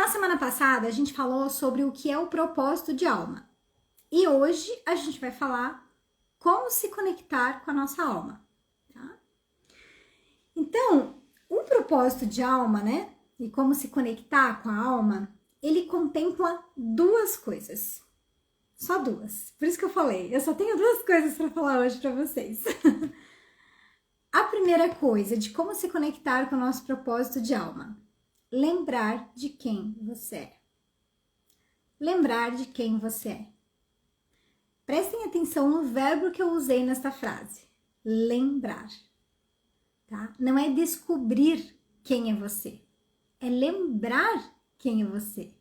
na semana passada a gente falou sobre o que é o propósito de alma. E hoje a gente vai falar como se conectar com a nossa alma, tá? Então, o propósito de alma, né? E como se conectar com a alma, ele contempla duas coisas. Só duas. Por isso que eu falei, eu só tenho duas coisas para falar hoje para vocês. A primeira coisa de como se conectar com o nosso propósito de alma. Lembrar de quem você é. Lembrar de quem você é. Prestem atenção no verbo que eu usei nesta frase. Lembrar. Tá? Não é descobrir quem é você. É lembrar quem é você.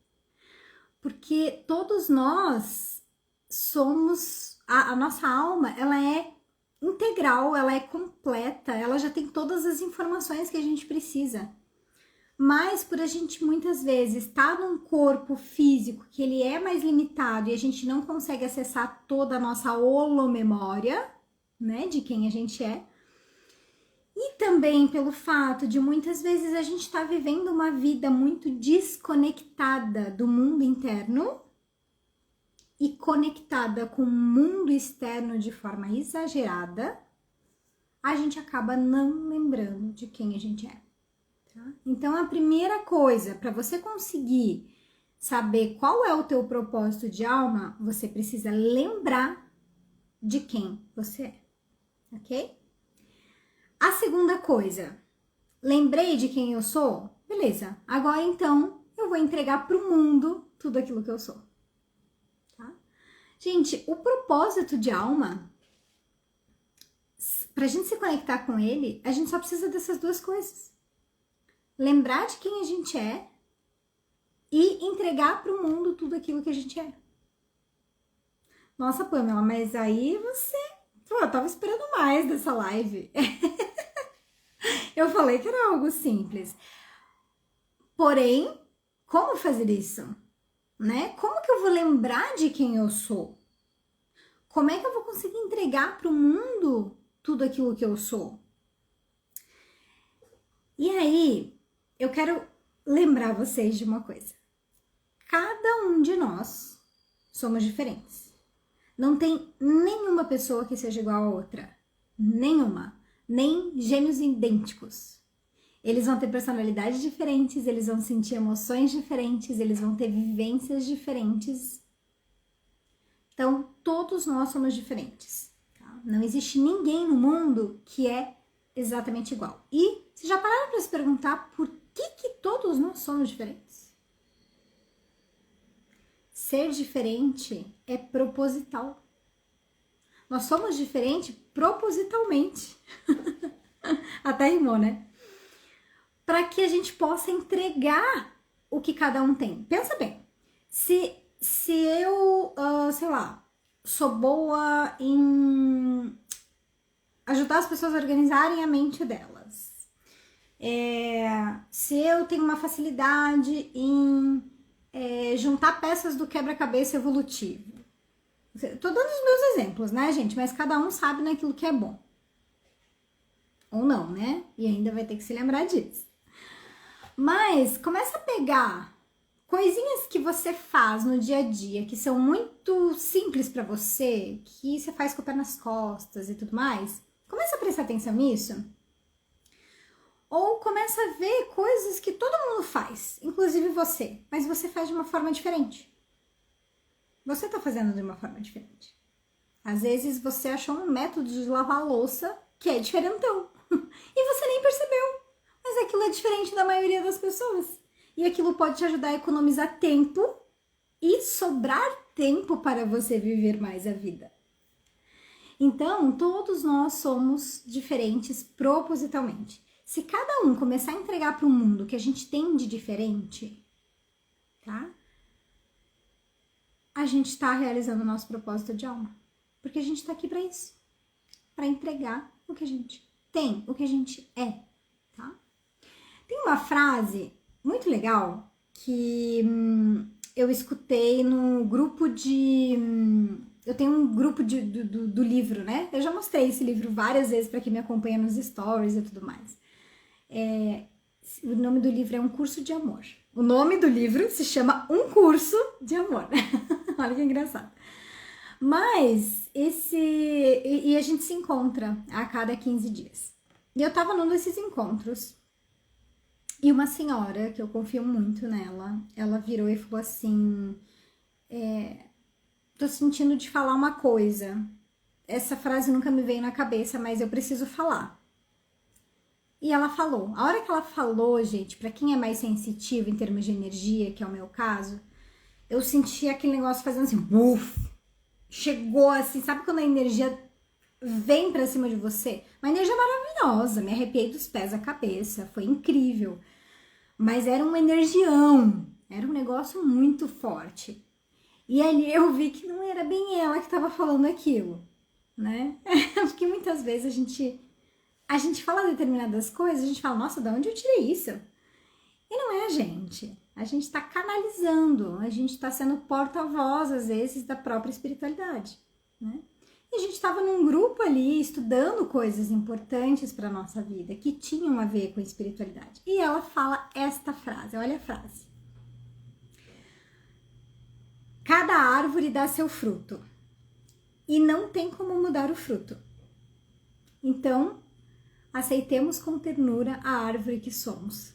Porque todos nós somos... A nossa alma, ela é integral, ela é completa, ela já tem todas as informações que a gente precisa. Mas por a gente muitas vezes estar num corpo físico que ele é mais limitado e a gente não consegue acessar toda a nossa holomemória, né, de quem a gente é. E também pelo fato de muitas vezes a gente estar vivendo uma vida muito desconectada do mundo interno e conectada com o mundo externo de forma exagerada, a gente acaba não lembrando de quem a gente é. Tá? Então, a primeira coisa, para você conseguir saber qual é o teu propósito de alma, você precisa lembrar de quem você é, ok? A segunda coisa, lembrei de quem eu sou? Beleza, agora então eu vou entregar para o mundo tudo aquilo que eu sou. Tá? Gente, o propósito de alma, para a gente se conectar com ele, a gente só precisa dessas duas coisas. Lembrar de quem a gente é e entregar para o mundo tudo aquilo que a gente é. Nossa, Pamela, mas aí você... Pô, eu tava esperando mais dessa live. Eu falei que era algo simples. Porém, como fazer isso? Né? Como que eu vou lembrar de quem eu sou? Como é que eu vou conseguir entregar para o mundo tudo aquilo que eu sou? E aí... eu quero lembrar vocês de uma coisa. Cada um de nós somos diferentes. Não tem nenhuma pessoa que seja igual a outra. Nenhuma. Nem gêmeos idênticos. Eles vão ter personalidades diferentes, eles vão sentir emoções diferentes, eles vão ter vivências diferentes. Então, todos nós somos diferentes. Tá? Não existe ninguém no mundo que é exatamente igual. E vocês já pararam para se perguntar por que todos nós somos diferentes? Ser diferente é proposital. Nós somos diferentes propositalmente. Até rimou, né? Para que a gente possa entregar o que cada um tem. Pensa bem. Se eu, sei lá, sou boa em ajudar as pessoas a organizarem a mente delas. Se eu tenho uma facilidade em juntar peças do quebra-cabeça evolutivo. Tô dando os meus exemplos, né, gente? Mas cada um sabe naquilo que é bom. Ou não, né? E ainda vai ter que se lembrar disso. Mas começa a pegar coisinhas que você faz no dia a dia, que são muito simples pra você, que você faz com o pé nas costas e tudo mais. Começa a prestar atenção nisso. Ou começa a ver coisas que todo mundo faz, inclusive você, mas você faz de uma forma diferente. Você tá fazendo de uma forma diferente. Às vezes você achou um método de lavar a louça que é diferentão. E você nem percebeu. Mas aquilo é diferente da maioria das pessoas. E aquilo pode te ajudar a economizar tempo e sobrar tempo para você viver mais a vida. Então, todos nós somos diferentes propositalmente. Se cada um começar a entregar para o mundo o que a gente tem de diferente, tá? A gente está realizando o nosso propósito de alma. Porque a gente está aqui para isso. Para entregar o que a gente tem, o que a gente é, tá? Tem uma frase muito legal que eu escutei no grupo de... eu tenho um grupo do livro, né? Eu já mostrei esse livro várias vezes para quem me acompanha nos stories e tudo mais. O nome do livro é Um Curso de Amor. O nome do livro se chama Um Curso de Amor. Olha que engraçado. Mas e a gente se encontra a cada 15 dias. E eu tava num desses encontros e uma senhora, que eu confio muito nela, ela virou e falou assim: tô sentindo de falar uma coisa. Essa frase nunca me veio na cabeça, mas eu preciso falar. E ela falou. A hora que ela falou, gente, pra quem é mais sensitivo em termos de energia, que é o meu caso, eu senti aquele negócio fazendo assim, uff, chegou assim, sabe quando a energia vem pra cima de você? Uma energia maravilhosa, me arrepiei dos pés à cabeça, foi incrível. Mas era um energião, era um negócio muito forte. E ali eu vi que não era bem ela que estava falando aquilo, né? Porque muitas vezes a gente fala determinadas coisas, a gente fala, nossa, de onde eu tirei isso? E não é a gente. A gente está canalizando, a gente está sendo porta-voz, às vezes, da própria espiritualidade, né? E a gente estava num grupo ali, estudando coisas importantes para a nossa vida, que tinham a ver com a espiritualidade. E ela fala esta frase, olha a frase. Cada árvore dá seu fruto, e não tem como mudar o fruto. Então, aceitemos com ternura a árvore que somos.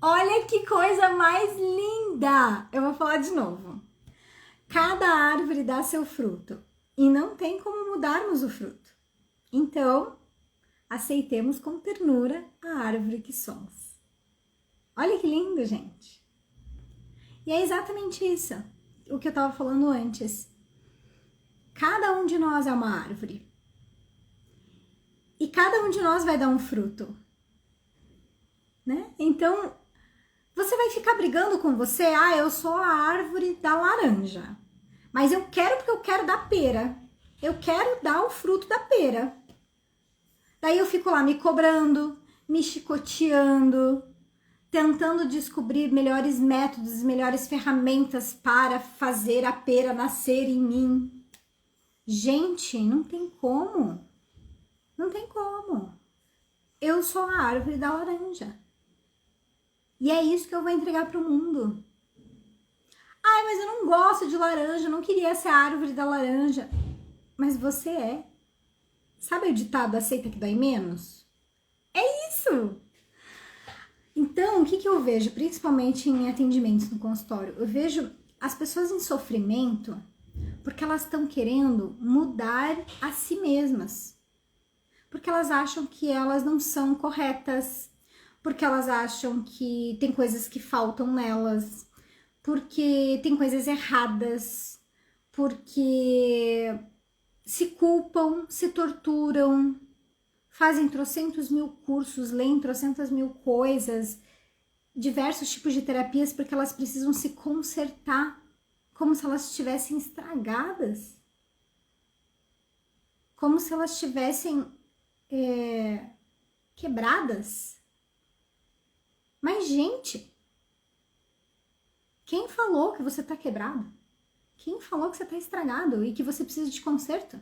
Olha que coisa mais linda! Eu vou falar de novo. Cada árvore dá seu fruto e não tem como mudarmos o fruto. Então, aceitemos com ternura a árvore que somos. Olha que lindo, gente! E é exatamente isso, o que eu estava falando antes. Cada um de nós é uma árvore. E cada um de nós vai dar um fruto, né? Então, você vai ficar brigando com você, eu sou a árvore da laranja, mas eu quero porque eu quero dar pera, eu quero dar o fruto da pera. Daí eu fico lá me cobrando, me chicoteando, tentando descobrir melhores métodos, melhores ferramentas para fazer a pera nascer em mim. Gente, não tem como. Não tem como. Eu sou a árvore da laranja. E é isso que eu vou entregar para o mundo. Ai, mas eu não gosto de laranja, eu não queria ser a árvore da laranja. Mas você é. Sabe o ditado aceita que dói menos? É isso! Então, o que eu vejo, principalmente em atendimentos no consultório? Eu vejo as pessoas em sofrimento porque elas estão querendo mudar a si mesmas. Porque elas acham que elas não são corretas, porque elas acham que tem coisas que faltam nelas, porque tem coisas erradas, porque se culpam, se torturam, fazem trocentos mil cursos, leem trocentas mil coisas, diversos tipos de terapias, porque elas precisam se consertar, como se elas estivessem estragadas, como se elas estivessem quebradas. Mas, gente, quem falou que você tá quebrado? Quem falou que você tá estragado e que você precisa de conserto?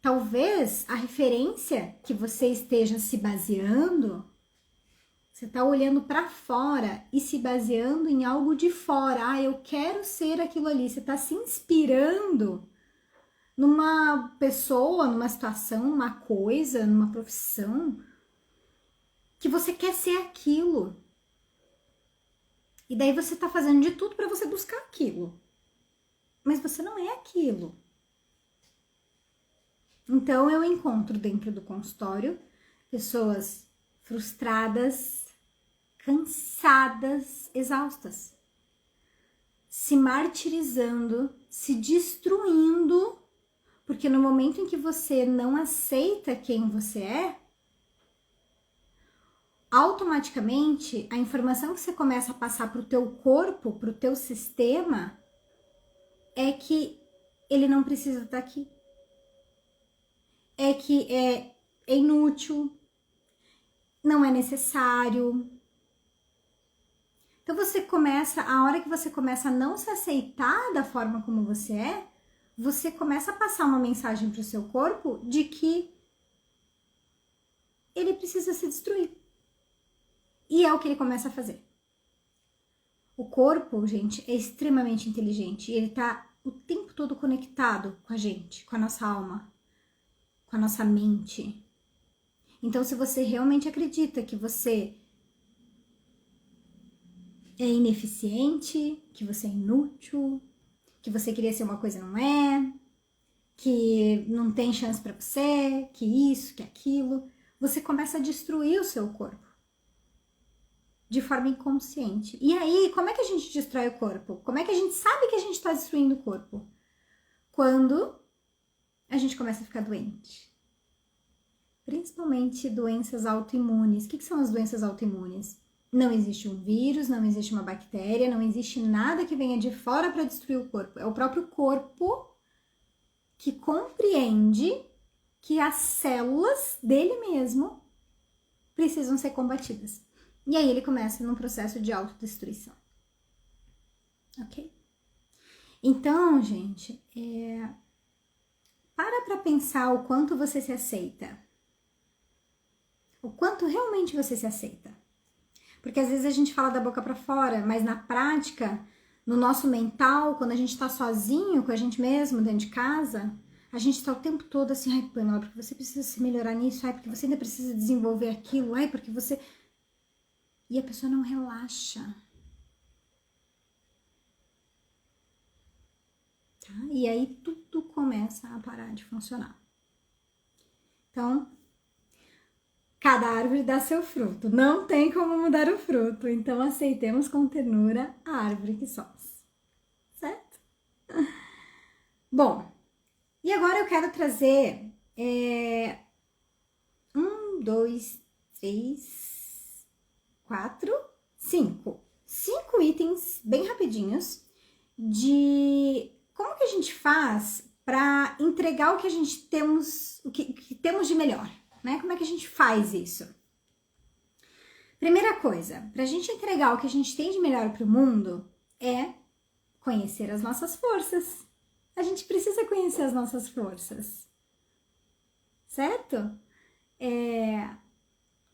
Talvez a referência que você esteja se baseando, você tá olhando para fora e se baseando em algo de fora. Eu quero ser aquilo ali. Você tá se inspirando numa pessoa, numa situação, numa coisa, numa profissão, que você quer ser aquilo. E daí você tá fazendo de tudo para você buscar aquilo. Mas você não é aquilo. Então eu encontro dentro do consultório pessoas frustradas, cansadas, exaustas, se martirizando, se destruindo, porque no momento em que você não aceita quem você é, automaticamente a informação que você começa a passar para o teu corpo, para o teu sistema, é que ele não precisa estar aqui. É que é inútil, não é necessário. Então você começa, a hora que você começa a não se aceitar da forma como você é, você começa a passar uma mensagem para o seu corpo de que ele precisa se destruir. E é o que ele começa a fazer. O corpo, gente, é extremamente inteligente e ele tá o tempo todo conectado com a gente, com a nossa alma, com a nossa mente. Então, se você realmente acredita que você é ineficiente, que você é inútil, que você queria ser uma coisa e não é, que não tem chance para você, que isso, que aquilo, você começa a destruir o seu corpo de forma inconsciente. E aí, como é que a gente destrói o corpo? Como é que a gente sabe que a gente está destruindo o corpo? Quando a gente começa a ficar doente. Principalmente doenças autoimunes. O que são as doenças autoimunes? Não existe um vírus, não existe uma bactéria, não existe nada que venha de fora para destruir o corpo. É o próprio corpo que compreende que as células dele mesmo precisam ser combatidas. E aí ele começa num processo de autodestruição. Ok? Então, gente, para pensar o quanto você se aceita. O quanto realmente você se aceita. Porque às vezes a gente fala da boca para fora, mas na prática, no nosso mental, quando a gente tá sozinho com a gente mesmo, dentro de casa, a gente tá o tempo todo assim, ai, Pamela, porque você precisa se melhorar nisso, ai, porque você ainda precisa desenvolver aquilo, ai, porque você... E a pessoa não relaxa. Tá? E aí tudo começa a parar de funcionar. Então, cada árvore dá seu fruto. Não tem como mudar o fruto. Então, aceitemos com ternura a árvore que somos. Certo? Bom, e agora eu quero trazer 1, 2, 3, 4, 5. 5 itens bem rapidinhos de como que a gente faz para entregar o que a gente temos, o que temos de melhor. Né? Como é que a gente faz isso? Primeira coisa, para a gente entregar o que a gente tem de melhor para o mundo é conhecer as nossas forças. A gente precisa conhecer as nossas forças, certo?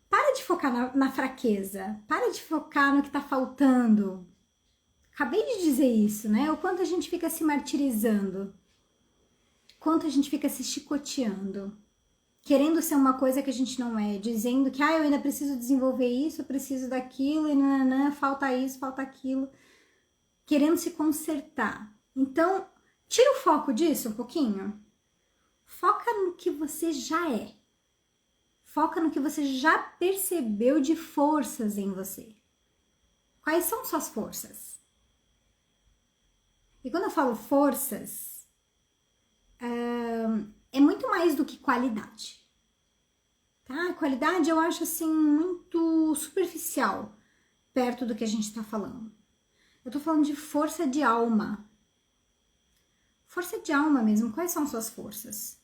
Para de focar na fraqueza, para de focar no que está faltando. Acabei de dizer isso, né? O quanto a gente fica se martirizando, o quanto a gente fica se chicoteando. Querendo ser uma coisa que a gente não é, dizendo que eu ainda preciso desenvolver isso, eu preciso daquilo, e nananã, falta isso, falta aquilo, querendo se consertar. Então, tira o foco disso um pouquinho. Foca no que você já é. Foca no que você já percebeu de forças em você. Quais são suas forças? E quando eu falo forças, é muito mais do que qualidade. Tá? Qualidade eu acho assim muito superficial perto do que a gente está falando. Eu tô falando de força de alma. Força de alma mesmo. Quais são suas forças?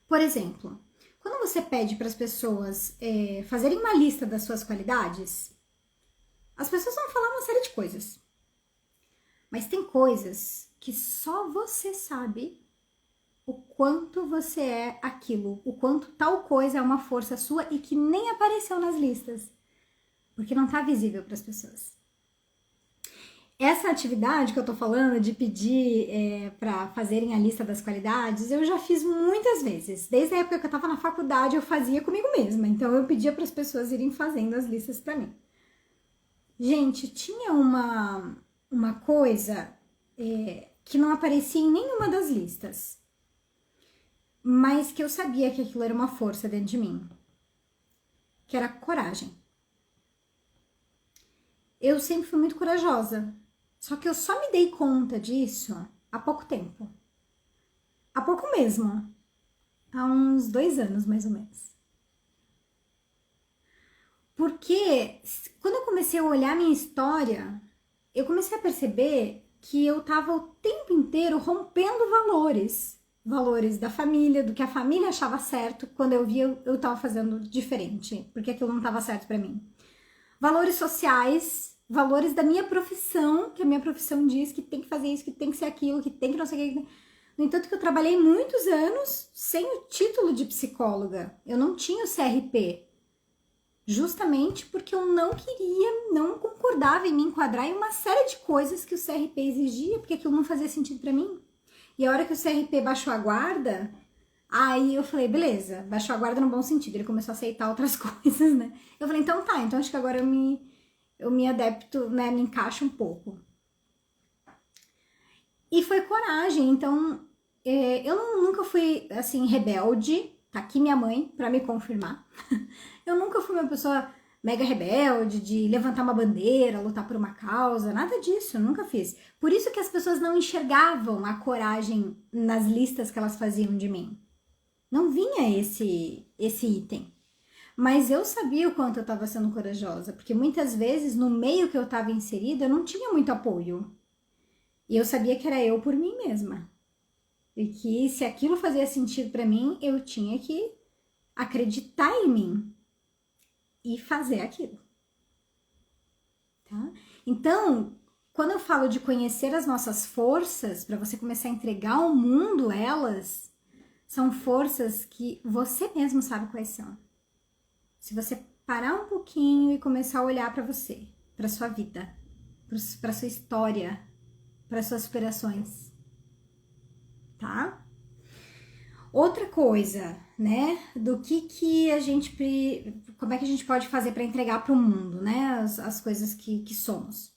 Por exemplo, quando você pede para as pessoas fazerem uma lista das suas qualidades, as pessoas vão falar uma série de coisas. Mas tem coisas que só você sabe o quanto você é aquilo, o quanto tal coisa é uma força sua e que nem apareceu nas listas, porque não tá visível para as pessoas. Essa atividade que eu tô falando de pedir para fazerem a lista das qualidades, eu já fiz muitas vezes. Desde a época que eu tava na faculdade, eu fazia comigo mesma, então eu pedia para as pessoas irem fazendo as listas para mim. Gente, tinha uma coisa que não aparecia em nenhuma das listas, mas que eu sabia que aquilo era uma força dentro de mim, que era coragem. Eu sempre fui muito corajosa, só que eu só me dei conta disso há pouco tempo. Há pouco mesmo, há uns 2 anos mais ou menos. Porque quando eu comecei a olhar minha história, eu comecei a perceber que eu tava o tempo inteiro rompendo valores da família, do que a família achava certo, quando eu via eu tava fazendo diferente, porque aquilo não tava certo para mim. Valores sociais, valores da minha profissão, que a minha profissão diz que tem que fazer isso, que tem que ser aquilo, que tem que não sei o que. No entanto, que eu trabalhei muitos anos sem o título de psicóloga. Eu não tinha o CRP. justamente porque eu não queria, não concordava em me enquadrar em uma série de coisas que o CRP exigia, porque aquilo não fazia sentido para mim. E a hora que o CRP baixou a guarda, aí eu falei, beleza, baixou a guarda no bom sentido, ele começou a aceitar outras coisas, né? Eu falei, então tá, então acho que agora eu me adapto, né, me encaixo um pouco. E foi coragem, então eu nunca fui, assim, rebelde, tá aqui minha mãe pra me confirmar. Eu nunca fui uma pessoa mega rebelde, de levantar uma bandeira, lutar por uma causa, nada disso, eu nunca fiz. Por isso que as pessoas não enxergavam a coragem nas listas que elas faziam de mim. Não vinha esse item. Mas eu sabia o quanto eu estava sendo corajosa, porque muitas vezes no meio que eu estava inserida eu não tinha muito apoio. E eu sabia que era eu por mim mesma. E que se aquilo fazia sentido para mim, eu tinha que acreditar em mim e fazer aquilo. Tá? Então, quando eu falo de conhecer as nossas forças, para você começar a entregar ao mundo elas, são forças que você mesmo sabe quais são. Se você parar um pouquinho e começar a olhar para você, para sua vida, para sua história, para suas aspirações, tá? Outra coisa, né, do que a gente, como é que a gente pode fazer para entregar para o mundo, né, as coisas que somos?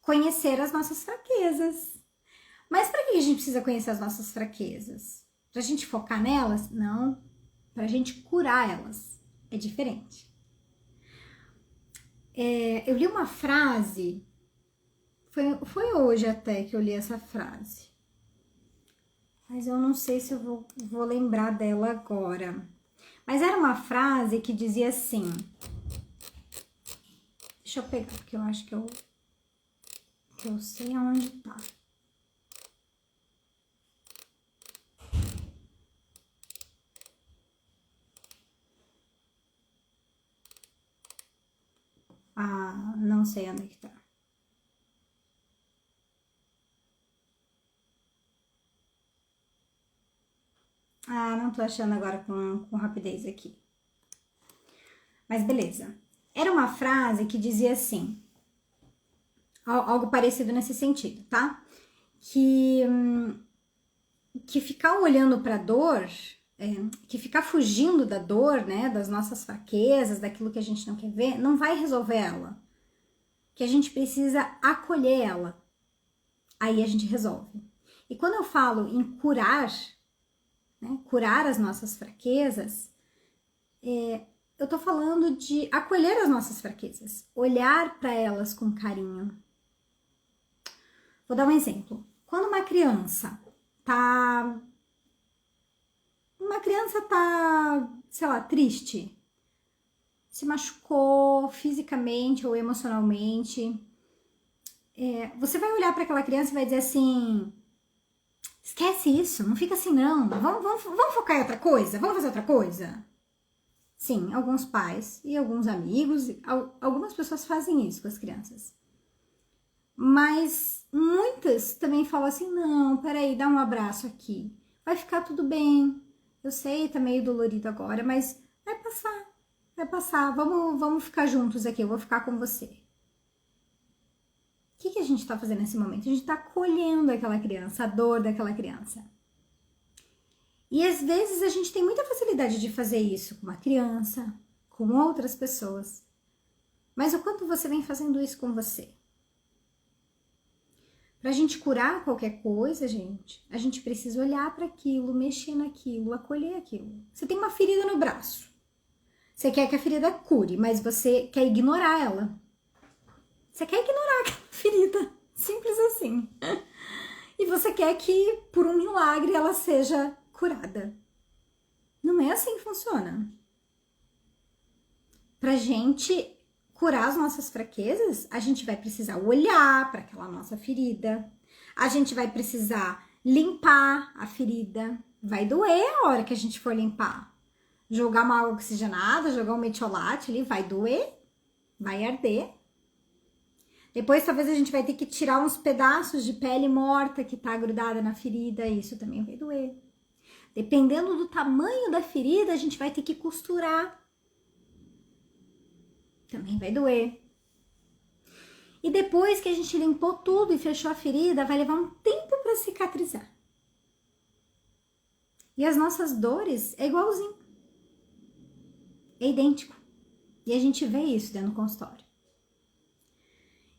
Conhecer as nossas fraquezas. Mas para que a gente precisa conhecer as nossas fraquezas? Para a gente focar nelas? Não, para a gente curar elas. É diferente. Eu li uma frase, foi hoje até que eu li essa frase, mas eu não sei se eu vou lembrar dela agora. Mas era uma frase que dizia assim, deixa eu pegar, porque eu acho que eu sei aonde tá. Ah, não sei onde que tá. Ah, não tô achando agora com rapidez aqui. Mas beleza. Era uma frase que dizia assim, algo parecido nesse sentido, tá? Que ficar olhando para a dor, que ficar fugindo da dor, né, das nossas fraquezas, daquilo que a gente não quer ver, não vai resolver ela. Que a gente precisa acolher ela. Aí a gente resolve. E quando eu falo em curar, né, curar as nossas fraquezas, eu tô falando de acolher as nossas fraquezas, olhar para elas com carinho. Vou dar um exemplo. Quando uma criança tá, sei lá, triste, se machucou fisicamente ou emocionalmente, você vai olhar para aquela criança e vai dizer assim: esquece isso, não fica assim não, vamos focar em outra coisa, vamos fazer outra coisa. Sim, alguns pais e alguns amigos, algumas pessoas fazem isso com as crianças. Mas muitas também falam assim: não, peraí, dá um abraço aqui, vai ficar tudo bem. Eu sei, tá meio dolorido agora, mas vai passar, vamos ficar juntos aqui, eu vou ficar com você. O que a gente tá fazendo nesse momento? A gente tá acolhendo aquela criança, a dor daquela criança. E às vezes a gente tem muita facilidade de fazer isso com uma criança, com outras pessoas. Mas o quanto você vem fazendo isso com você? Pra gente curar qualquer coisa, gente, a gente precisa olhar para aquilo, mexer naquilo, acolher aquilo. Você tem uma ferida no braço. Você quer que a ferida cure, mas você quer ignorar ela. Você quer ignorar aquela ferida. Simples assim. E você quer que, por um milagre, ela seja curada. Não é assim que funciona. Pra gente curar as nossas fraquezas, a gente vai precisar olhar para aquela nossa ferida. A gente vai precisar limpar a ferida. Vai doer a hora que a gente for limpar. Jogar uma água oxigenada, jogar um metiolate ali, vai doer, vai arder. Depois talvez a gente vai ter que tirar uns pedaços de pele morta que tá grudada na ferida, isso também vai doer. Dependendo do tamanho da ferida, a gente vai ter que costurar. também vai doer. E depois que a gente limpou tudo e fechou a ferida, vai levar um tempo para cicatrizar. E as nossas dores é igualzinho. É idêntico. E a gente vê isso dentro do consultório.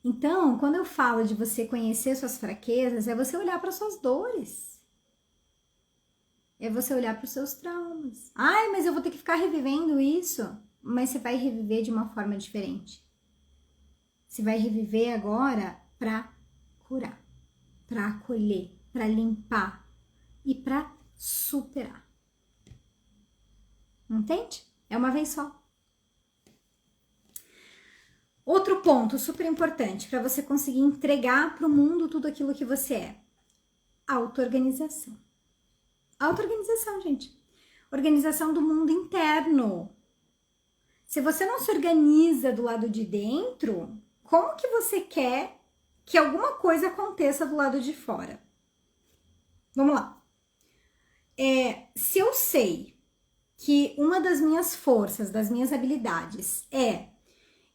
Então, quando eu falo de você conhecer suas fraquezas, é você olhar para suas dores. É você olhar para os seus traumas. Ai, mas eu vou ter que ficar revivendo isso. Mas você vai reviver de uma forma diferente. Você vai reviver agora para curar, para acolher, para limpar e para superar. Entende? É uma vez só. Outro ponto super importante para você conseguir entregar para o mundo tudo aquilo que você é. Auto-organização. Auto-organização, gente. Organização do mundo interno. Se você não se organiza do lado de dentro, como que você quer que alguma coisa aconteça do lado de fora? Vamos lá. Se eu sei que uma das minhas forças, das minhas habilidades é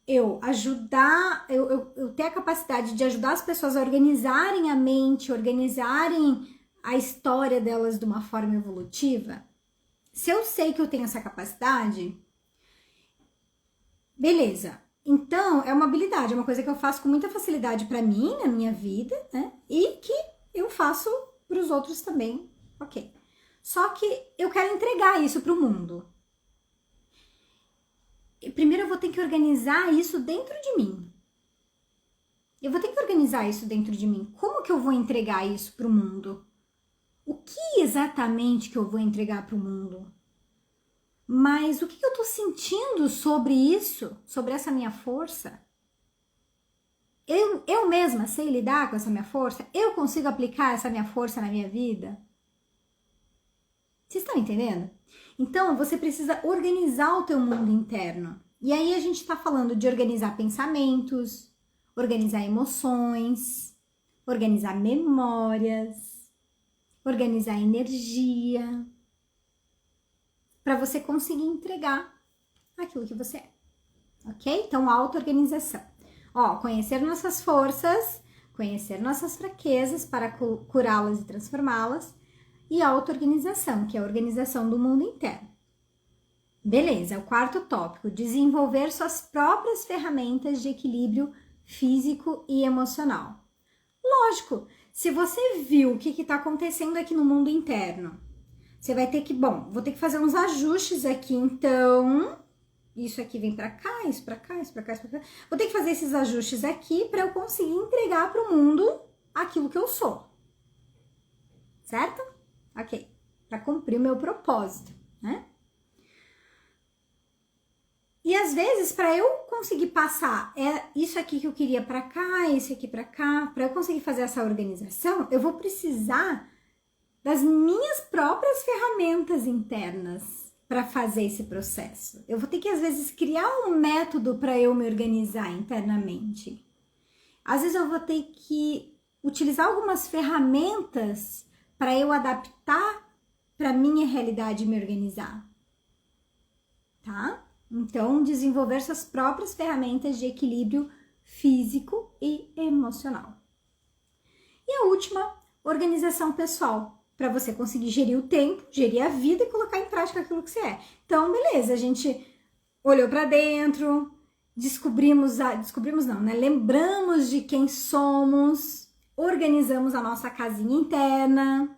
eu ajudar, eu ter a capacidade de ajudar as pessoas a organizarem a mente, organizarem a história delas de uma forma evolutiva, se eu sei que eu tenho essa capacidade, beleza. Então, é uma habilidade, é uma coisa que eu faço com muita facilidade para mim, na minha vida, né? E que eu faço para os outros também, ok. Só que eu quero entregar isso para o mundo. E primeiro eu vou ter que organizar isso dentro de mim. Eu vou ter que organizar isso dentro de mim. Como que eu vou entregar isso para o mundo? O que exatamente que eu vou entregar para o mundo? Mas o que eu tô sentindo sobre isso, sobre essa minha força? Eu mesma sei lidar com essa minha força? Eu consigo aplicar essa minha força na minha vida? Vocês estão entendendo? Então, você precisa organizar o teu mundo interno. E aí a gente tá falando de organizar pensamentos, organizar emoções, organizar memórias, organizar energia, para você conseguir entregar aquilo que você é, ok? Então, auto-organização. Ó, conhecer nossas forças, conhecer nossas fraquezas para curá-las e transformá-las, e auto-organização, que é a organização do mundo interno. Beleza, o quarto tópico, desenvolver suas próprias ferramentas de equilíbrio físico e emocional. Lógico, se você viu o que está acontecendo aqui no mundo interno, você vai ter que, vou ter que fazer uns ajustes aqui, então, isso aqui vem pra cá, isso pra cá, isso pra cá, isso pra cá. Vou ter que fazer esses ajustes aqui pra eu conseguir entregar pro mundo aquilo que eu sou. Certo? Ok. Pra cumprir o meu propósito, né? E às vezes, pra eu conseguir passar isso aqui que eu queria pra cá, esse aqui pra cá, pra eu conseguir fazer essa organização, eu vou precisar das minhas próprias ferramentas internas para fazer esse processo. Eu vou ter que, às vezes, criar um método para eu me organizar internamente. Às vezes, eu vou ter que utilizar algumas ferramentas para eu adaptar para a minha realidade e me organizar. Tá? Então, desenvolver suas próprias ferramentas de equilíbrio físico e emocional. E a última, organização pessoal, para você conseguir gerir o tempo, gerir a vida e colocar em prática aquilo que você é. Então, beleza, a gente olhou para dentro, lembramos de quem somos, organizamos a nossa casinha interna,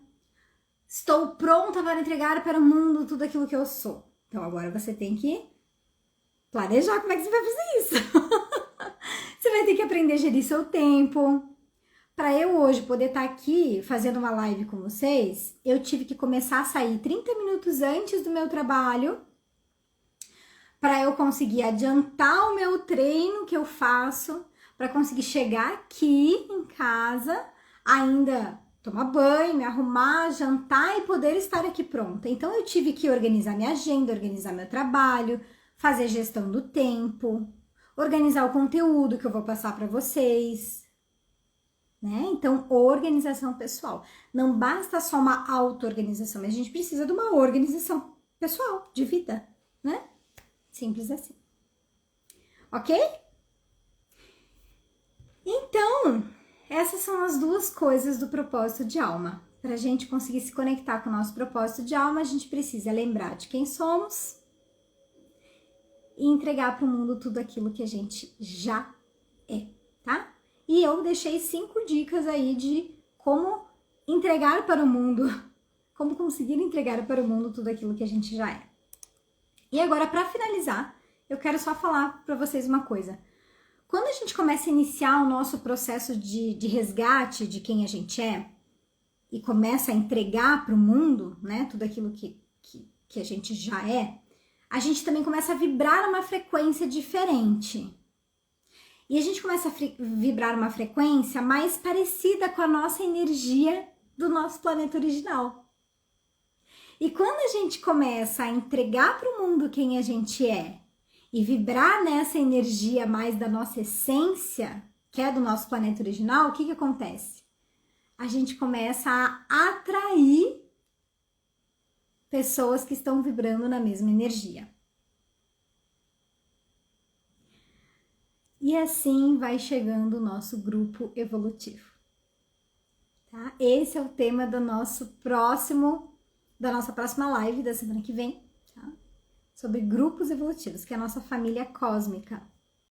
estou pronta para entregar para o mundo tudo aquilo que eu sou. Então, agora você tem que planejar como é que você vai fazer isso. Você vai ter que aprender a gerir seu tempo. Para eu hoje poder estar aqui fazendo uma live com vocês, eu tive que começar a sair 30 minutos antes do meu trabalho para eu conseguir adiantar o meu treino que eu faço, para conseguir chegar aqui em casa, ainda tomar banho, me arrumar, jantar e poder estar aqui pronta. Então eu tive que organizar minha agenda, organizar meu trabalho, fazer gestão do tempo, organizar o conteúdo que eu vou passar para vocês. Né? Então, organização pessoal. Não basta só uma auto-organização, mas a gente precisa de uma organização pessoal, de vida, né? Simples assim. ok? Então, essas são as duas coisas do propósito de alma. Para a gente conseguir se conectar com o nosso propósito de alma, a gente precisa lembrar de quem somos e entregar para o mundo tudo aquilo que a gente já é, tá? E eu deixei 5 dicas aí de como entregar para o mundo, como conseguir entregar para o mundo tudo aquilo que a gente já é. E agora, para finalizar, eu quero só falar para vocês uma coisa. Quando a gente começa a iniciar o nosso processo de resgate de quem a gente é e começa a entregar para o mundo, né, tudo aquilo que a gente já é, a gente também começa a vibrar uma frequência diferente. E a gente começa a vibrar uma frequência mais parecida com a nossa energia do nosso planeta original. E quando a gente começa a entregar para o mundo quem a gente é e vibrar nessa energia mais da nossa essência, que é do nosso planeta original, o que acontece? A gente começa a atrair pessoas que estão vibrando na mesma energia. E assim vai chegando o nosso grupo evolutivo. Tá? Esse é o tema da nossa próxima live da semana que vem, tá? Sobre grupos evolutivos, que é a nossa família cósmica.